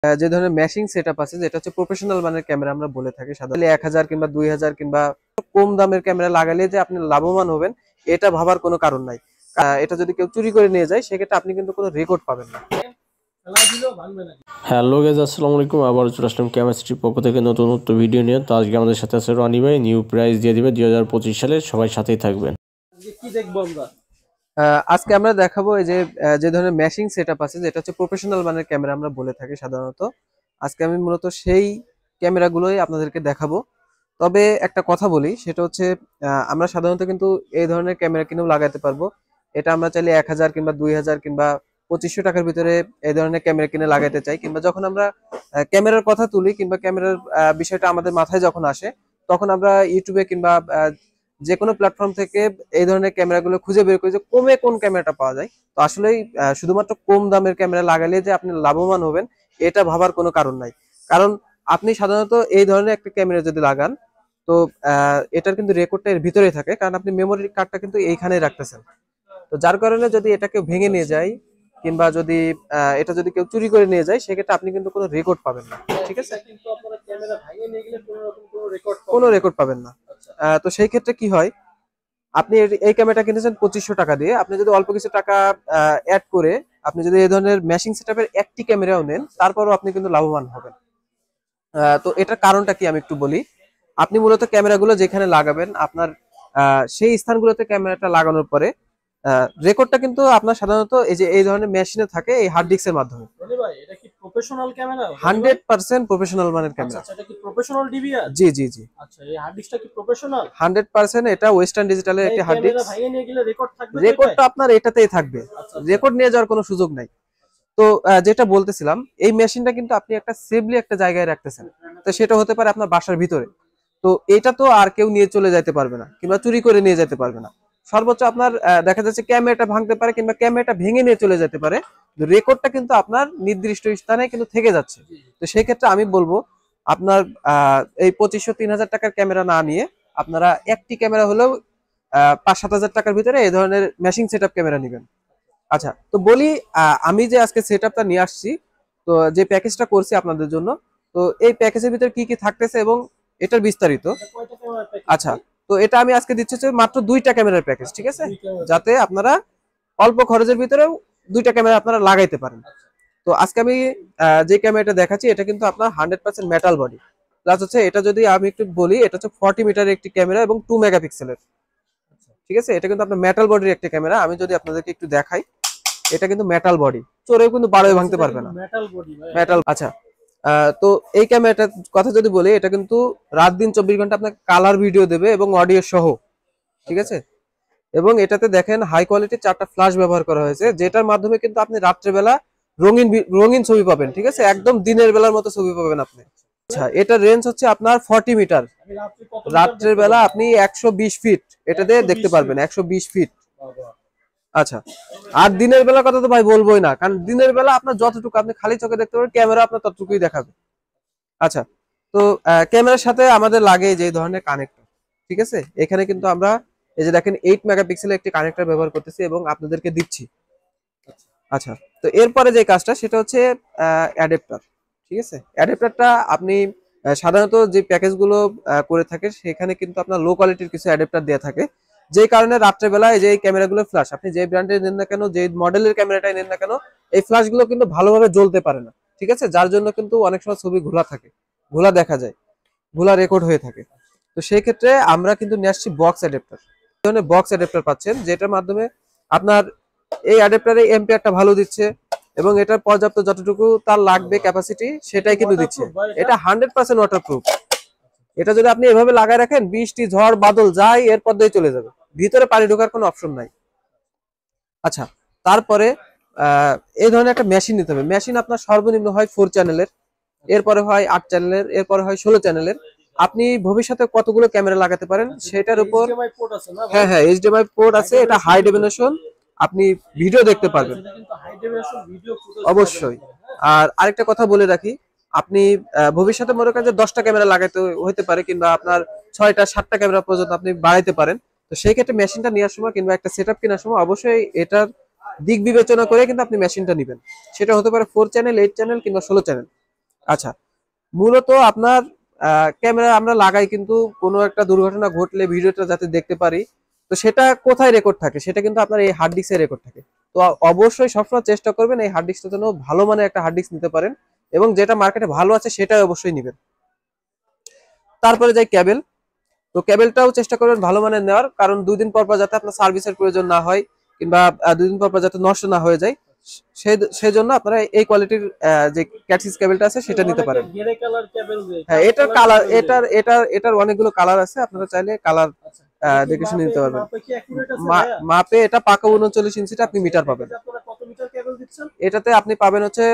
যে ধরনের ম্যাশিং সেটআপ আছে যেটা হচ্ছে প্রফেশনাল মানের ক্যামেরা আমরা বলে থাকি সাধারণত 1000 কিংবা 2000 কিংবা কম দামের ক্যামেরা লাগালে যে আপনি লাভবান হবেন এটা ভাবার কোনো কারণ নাই। এটা যদি কেউ চুরি করে নিয়ে যায় সেক্ষেত্রে আপনি কিন্তু কোনো রেকর্ড পাবেন না। হ্যালো গাইস, আসসালামু আলাইকুম। আবার চলে আসলাম কেমিস্ট্রির পক্ষ থেকে নতুন ভিডিও নিয়ে। তো আজকে আমাদের সাথে আছে রনি ভাই। নিউ প্রাইস দিয়ে দিবে 2025 সালে। সবাই সাথেই থাকবেন। কি দেখবো আমরা আজকে আমরা দেখাবো এই যে যে ধরনের ম্যাশিং সেটআপ আছে যেটা হচ্ছে প্রফেশনাল মানের ক্যামেরা আমরা বলে থাকি সাধারণত। আজকে আমি মূলত সেই ক্যামেরাগুলোই আপনাদেরকে দেখাবো। তবে একটা কথা বলি, সেটা হচ্ছে আমরা সাধারণত কিন্তু এই ধরনের ক্যামেরা কিনেও লাগাতে পারবো। এটা আমরা চাইলে 1000 কিংবা 2000 কিংবা 2500 টাকার ভিতরে এই ধরনের ক্যামেরা কিনে লাগাতে চাই, কিংবা যখন আমরা ক্যামেরার কথা তুলি কিংবা ক্যামেরার বিষয়টা আমাদের মাথায় যখন আসে তখন আমরা ইউটিউবে কিংবা যে কোনো প্ল্যাটফর্ম থেকে এই ধরনের ক্যামেরাগুলো খুঁজে বের করি যে কমে কোন ক্যামেরাটা পাওয়া যায়। তো আসলেই শুধুমাত্র কম দামের ক্যামেরা লাগালে যে আপনি লাভবান হবেন এটা ভাবার কোনো কারণ নাই। কারণ আপনি সাধারণত এই ধরনের একটা ক্যামেরা যদি লাগান তো এটার কিন্তু রেকর্ডটা এর ভিতরেই থাকে, কারণ আপনি মেমোরি কার্ডটা কিন্তু এইখানেই রাখতেছেন। তো যার কারণে যদি এটাকে ভেঙে নিয়ে যায় কিংবা যদি এটা যদি কেউ চুরি করে নিয়ে যায় সেক্ষেত্রে আপনি কিন্তু কোনো রেকর্ড পাবেন না। ঠিক আছে, কিন্তু আপনারা ক্যামেরা ভাঙিয়ে নিয়ে গেলে কোনো রকম কোনো রেকর্ড কোনো রেকর্ড পাবেন না। তো সেই ক্ষেত্রে কি হয়, আপনি এই ক্যামেরাটা কিনেছেন 2500 টাকা দিয়ে, আপনি যদি অল্প কিছু টাকা অ্যাড করে আপনি যদি এই ধরনের ম্যাশিং সেটআপের একটি ক্যামেরাও নেন তারপরও আপনি কিন্তু লাভবান হবেন। তো এটার কারণটা কি আমি একটু বলি। আপনি মূলত ক্যামেরাগুলো যেখানে লাগাবেন আপনার সেই স্থানগুলোতে ক্যামেরাটা লাগানোর পরে রেকর্ডটা কিন্তু আপনার সাধারণত এই যে এই ধরনের মেশিনে থাকে এই হার্ড ডিস্কের মাধ্যমে। রনি ভাই, এটা কি প্রফেশনাল ক্যামেরা? 100% প্রফেশনাল মানের ক্যামেরা। আচ্ছা, এটা কি প্রফেশনাল ডিভিআর? জি জি জি, আচ্ছা, এই হার্ড ডিস্কটা কি প্রফেশনাল? 100% এটা ওয়েস্টার্ন ডিজিটালের একটি হার্ড ক্যামেরা ডিস্ক। ভাঙিয়ে নিয়ে গেলে রেকর্ড থাকবে তো? রেকর্ডটা আপনার এটাতেই থাকবে, রেকর্ড নিয়ে যাওয়ার কোনো সুযোগ নাই। তো যেটা বলতেছিলাম, এই মেশিনটা কিন্তু আপনি একটা সেফলি একটা জায়গায় রাখতেছেন। তো সেটা হতে পারে আপনার বাসার ভিতরে। তো এটা তো আর কেউ নিয়ে চলে যেতে পারবে না কিংবা চুরি করে নিয়ে যেতে পারবে না। সর্বোচ্চ আপনার দেখা যাচ্ছে ক্যামেরাটা ভাঙতে পারে কিংবা ক্যামেরাটা ভেঙে নিয়ে চলে যেতে পারে, রেকর্ডটা কিন্তু আপনার নির্দিষ্ট স্থানে কিন্তু থেকে যাচ্ছে। তো সেই ক্ষেত্রে আমি বলবো আপনার এই 2500-3000 টাকার ক্যামেরা না নিয়ে আপনারা একটি ক্যামেরা হলেও 5-7 হাজার টাকার ভিতরে এই ধরনের ম্যাশিং সেটআপ ক্যামেরা নেবেন। আচ্ছা, তো বলি আমি যে আজকে সেটআপটা নিয়ে আসছি, তো যে প্যাকেজটা করছি আপনাদের জন্য, তো এই প্যাকেজের ভিতরে কি কি থাকতেছে এবং এটার বিস্তারিত। কয়টা ক্যামেরা প্যাকেজ? আচ্ছা, তো এটা আমি আজকে দিচ্ছি হচ্ছে মাত্র 2টা ক্যামেরার প্যাকেজ, ঠিক আছে, যাতে আপনারা অল্প খরচের ভিতরেও 2টা ক্যামেরা আপনারা লাগাইতে পারেন। তো আজকে আমি যে ক্যামেরাটা দেখাচ্ছি এটা কিন্তু আপনার 100% মেটাল বডি প্লাস হচ্ছে, এটা যদি আমি একটু বলি, এটা হচ্ছে 40 মিটারের একটি ক্যামেরা এবং 2 মেগাপিক্সেলের। ঠিক আছে, এটা কিন্তু আপনার মেটাল বডির একটা ক্যামেরা। আমি যদি আপনাদেরকে একটু দেখাই, এটা কিন্তু মেটাল বডি, চোরেও কিন্তু বারোয় ভাঙতে পারবে না। মেটাল বডি ভাই, মেটাল। আচ্ছা, তো এই ক্যামেরাটার কথা যদি বলি, এটা কিন্তু রাত দিন 24 ঘন্টা আপনাকে কালার ভিডিও দেবে এবং অডিও সহ। ঠিক আছে, এবং এটাতে দেখেন হাই কোয়ালিটির 4টা ফ্ল্যাশ ব্যবহার করা হয়েছে, যেটার মাধ্যমে কিন্তু আপনি রাত্রেবেলা রঙিন রঙিন ছবি পাবেন। ঠিক আছে, একদম দিনের বেলার মতো ছবি পাবেন আপনি। আচ্ছা, এটার রেঞ্জ হচ্ছে আপনার 40 মিটার। রাত্রের বেলা আপনি 120 ফিট এটা দিয়ে দেখতে পারবেন, 120 ফিট। আচ্ছা, আর দিনের বেলার কথা তো ভাই বলবোই না, কারণ দিনের বেলা আপনার যতটুকু আপনি খালি চোখে দেখতে পারবেন ক্যামেরা আপনার ততটুকুই দেখাবে। আচ্ছা, তো ক্যামেরার সাথে আমাদের লাগে যে ধরনের কানেক্টর। ঠিক আছে, এখানে কিন্তু আমরা এই যে দেখেন 8 মেগাপিক্সেলের একটি কানেক্টর ব্যবহার করতেছি এবং আপনাদেরকে দিচ্ছি। আচ্ছা, তো এরপরে যে কাজটা সেটা হচ্ছে অ্যাডাপ্টার। ঠিক আছে, অ্যাডাপ্টারটা আপনি সাধারণত যে প্যাকেজগুলো করে থাকে সেখানে কিন্তু আপনার লো কোয়ালিটির কিছু অ্যাডাপ্টার দেওয়া থাকে, যে কারণে রাত্রেবেলায় যে ক্যামেরাগুলো ফ্ল্যাশ, আপনি যে ব্র্যান্ডের নেন না কেন, যে মডেলের ক্যামেরাটাই নেন না কেন, এই ফ্ল্যাশগুলো কিন্তু ভালোভাবে জ্বলতে পারে না। ঠিক আছে, যার জন্য কিন্তু অনেক সময় ছবি ঘোলা থাকে, ঘোলা দেখা যায়, ঘোলা রেকর্ড হয়ে থাকে। তো সেই ক্ষেত্রে আমরা কিন্তু নিয়ে আসছি বক্স অ্যাডাপ্টার। এই ধরনের বক্স অ্যাডাপ্টার পাচ্ছেন, যেটার মাধ্যমে আপনার এই অ্যাডাপ্টারে এম্পিয়ারটা ভালো দিচ্ছে এবং এটার পর্যাপ্ত যতটুকু তার লাগবে ক্যাপাসিটি সেটাই কিন্তু দিচ্ছে। এটা 100% ওয়াটারপ্রুফ। এটা যদি আপনি এভাবে লাগায় রাখেন, বৃষ্টি ঝড় বাদল যাই এর পর্যায়ে চলে যাবে, ভিতরে পানি ঢোকার কোনো অপশন নাই। আচ্ছা, তারপরে এই ধরনের একটা মেশিন নিতে হবে। মেশিন আপনার সর্বনিম্ন হয় 4 চ্যানেলের, এরপরে হয় 8 চ্যানেলের, এরপরে হয় 16 চ্যানেলের। আপনি ভবিষ্যতে কতগুলো ক্যামেরা লাগাতে পারেন সেটার উপর। হ্যাঁ হ্যাঁ, এইচডিএমআই পোর্ট আছে, এটা হাই ডেফিনেশন, আপনি ভিডিও দেখতে পারবেন অবশ্যই। আর আরেকটা কথা বলে রাখি, আপনি ভবিষ্যতে মনে করেন যে 10টা ক্যামেরা লাগাইতে হইতে পারে কিংবা আপনার 6টা 7টা ক্যামেরা পর্যন্ত আপনি বাড়াইতে পারেন। তো সেই ক্ষেত্রে মেশিনটা নেওয়ার সময় কিংবা একটা সেটআপ কেনার সময় অবশ্যই এটার দিক বিবেচনা করে কিন্তু আপনি মেশিনটা নেবেন। সেটা হতে পারে 4 চ্যানেল, 8 চ্যানেল কিংবা 16 চ্যানেল। আচ্ছা, মূলত আপনার ক্যামেরা আমরা লাগাই কিন্তু কোনো একটা দুর্ঘটনা ঘটলে ভিডিওটা যাতে দেখতে পারি, তো সেটা কোথায় রেকর্ড থাকে, সেটা কিন্তু আপনার এই হার্ড ডিস্কে রেকর্ড থাকে। তো অবশ্যই সবসময় চেষ্টা করবেন এই হার্ড ডিস্কটা যেন ভালো মানের একটা হার্ড ডিস্ক নিতে পারেন, এবং যেটা মার্কেটে ভালো আছে সেটাই অবশ্যই নেবেন। তারপরে যাই কেবল। তো কেবলটাও চেষ্টা করবেন ভালো মানের নেওয়ার, কারণ 2 দিন পর পর যাতে আপনার সার্ভিসের প্রয়োজন না হয়, কিংবা 2 দিন পর পর যাতে নষ্ট না হয়ে যায়, সেই জন্য আপনারা এই কোয়ালিটির যে ক্যাটসিস কেবলটা আছে সেটা নিতে পারেন। গ্রে কালার কেবল হ্যাঁ, এটার কালার, এটার অনেকগুলো কালার আছে, আপনারা চাইলে কালার দেখে শুনে নিতে পারবেন। মাপে কি অ্যাকুরেট আছে ভাইয়া? মাপে এটা পাকা 39 ইঞ্চিটা আপনি মিটার পাবেন। এটা আপনারা কত মিটার কেবল দিচ্ছেন? এটাতে আপনি পাবেন হচ্ছে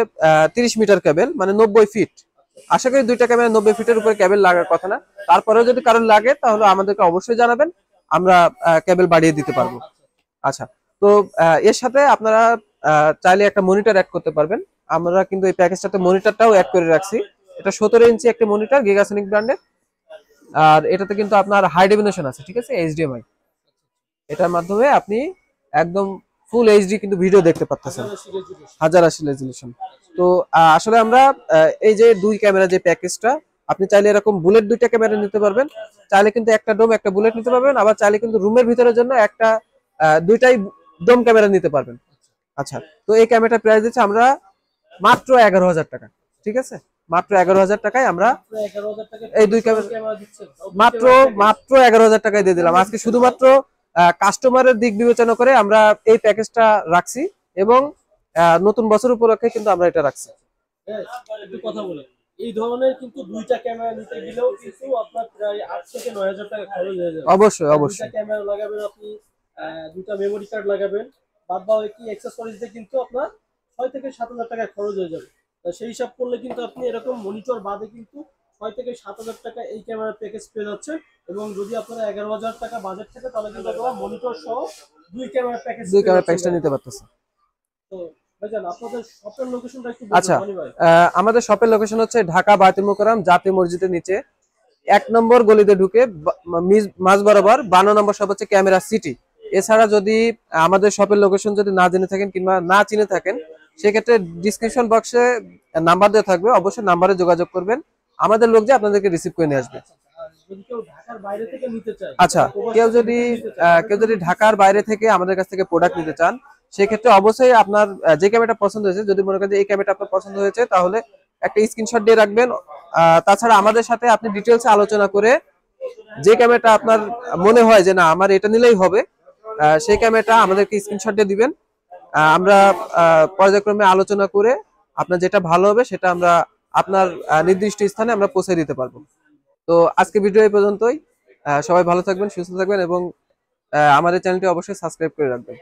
30 মিটার কেবল, মানে 90 ফিট। আশা করি দুইটা ক্যামেরা 90 ফিটের উপরে কেবল লাগার কথা না। তারপরেও যদি কারণ লাগে তাহলে আমাদেরকে অবশ্যই জানাবেন, আমরা কেবল বাড়িয়ে দিতে পারবো। আচ্ছা, তো এর সাথে আপনারা চাইলে একটা মনিটর অ্যাড করতে পারবেন। আমরা কিন্তু এই প্যাকেজটাতে মনিটরটাও অ্যাড করে রাখছি। এটা 17 ইঞ্চি একটা মনিটর, গিগাসনিক ব্র্যান্ডের। আর এটাতে কিন্তু আপনার হাই ডেফিনেশন আছে, ঠিক আছে, HDMI। এটার মাধ্যমে আপনি একদম ফুল এইচডি কিন্তু ভিডিও দেখতে পাচ্ছেন, 1080 রেজলিউশন। তো আসলে আমরা এই যে 2 ক্যামেরা যে প্যাকেজটা, আপনি চাইলে এরকম বুলেট 2টা ক্যামেরা নিতে পারবেন, চাইলে কিন্তু একটা ডোম একটা বুলেট নিতে পারবেন, আবার চাইলে কিন্তু রুমের ভিতরের জন্য একটা 2টাই ডোম ক্যামেরা নিতে পারবেন। আচ্ছা, তো এই ক্যামেরাটা প্রাইস দিচ্ছি আমরা মাত্র 11,000 টাকা, ঠিক আছে, মাত্র 11,000 টাকায় আমরা 11,000 টাকা এই 2 ক্যামেরা দিচ্ছেন। মাত্র 11,000 টাকায় দিয়ে দিলাম আজকে, শুধুমাত্র কাস্টমারের দিক বিবেচনা করে আমরা এই প্যাকেজটা রাখছি, এবং নতুন বছর উপলক্ষে কিন্তু আমরা এটা রাখছি। হ্যাঁ, একটু কথা বলে এই ধরনের কিন্তু 2টা ক্যামেরা নিতে গেলেও কিন্তু আপনার প্রায় 8 থেকে 9,000 টাকা খরচ হয়ে যাবে। অবশ্যই 2টা অবশ্যই ক্যামেরা লাগাবেন আপনি, 2টা মেমোরি কার্ড লাগাবেন, বাদ বাকি অ্যাক্সেসরিজ দিয়ে কিন্তু আপনার 6 থেকে 7,000 টাকা খরচ হয়ে যাবে। তা সেই হিসাব করলে কিন্তু আপনি এরকম মনিটর বাদে কিন্তু 6 থেকে 7,000 টাকা এই ক্যামেরা প্যাকেজ পেয়ে যাচ্ছেন। এবং যদি আপনার 11,000 টাকা বাজেট থাকে তাহলে কিন্তু আপনারা মনিটর সহ 2 ক্যামেরা প্যাকেজ 2 ক্যামেরা প্যাকেজটা নিতে পারতেছে। তো ভাইজান আপনাদের শপের লোকেশনটা একটু আচ্ছা, বলুন ভাই। আমাদের শপের লোকেশন হচ্ছে ঢাকা বায়তুল মোকাররম জাতীয় মসজিদের নিচে 1 নম্বর গলিতে ঢুকে মাঝ বরাবর 52 নম্বর শপ হচ্ছে ক্যামেরা সিটি। এছাড়া যদি আমাদের শপের লোকেশন যদি না জেনে থাকেন কিংবা না চিনে থাকেন, সেক্ষেত্রে ডিসক্রিপশন বক্সে নাম্বার দেওয়া থাকবে, অবশ্যই নাম্বারে যোগাযোগ করবেন, আমাদের লোক যে আপনাদেরকে রিসিভ করে নিয়ে আসবে। আর যদি কেউ ঢাকার বাইরে থেকে নিতে চায়, আচ্ছা, কেউ যদি ঢাকার বাইরে থেকে আমাদের কাছ থেকে প্রোডাক্ট নিতে চান, সেক্ষেত্রে অবশ্যই আপনার যে ক্যামেরাটা পছন্দ হয়েছে, যদি মনে করেন যে এই ক্যামেরাটা আপনার পছন্দ হয়েছে, তাহলে একটা স্ক্রিনশট দিয়ে রাখবেন। তাছাড়া আমাদের সাথে আপনি ডিটেলসে আলোচনা করে যে ক্যামেরাটা আপনার মনে হয় যে না আমার এটা নিলেই হবে, সেই ক্যামেরাটা আমাদেরকে স্ক্রিনশট দিয়ে দিবেন। আমরা পর্যায়ক্রমে আলোচনা করে আপনার যেটা ভালো হবে সেটা আমরা আপনার নির্দিষ্ট স্থানে আমরা পৌঁছে দিতে পারবো। তো আজকে ভিডিও এই পর্যন্তই। সবাই ভালো থাকবেন, সুস্থ থাকবেন, এবং আমাদের চ্যানেলটি অবশ্যই সাবস্ক্রাইব করে রাখবেন।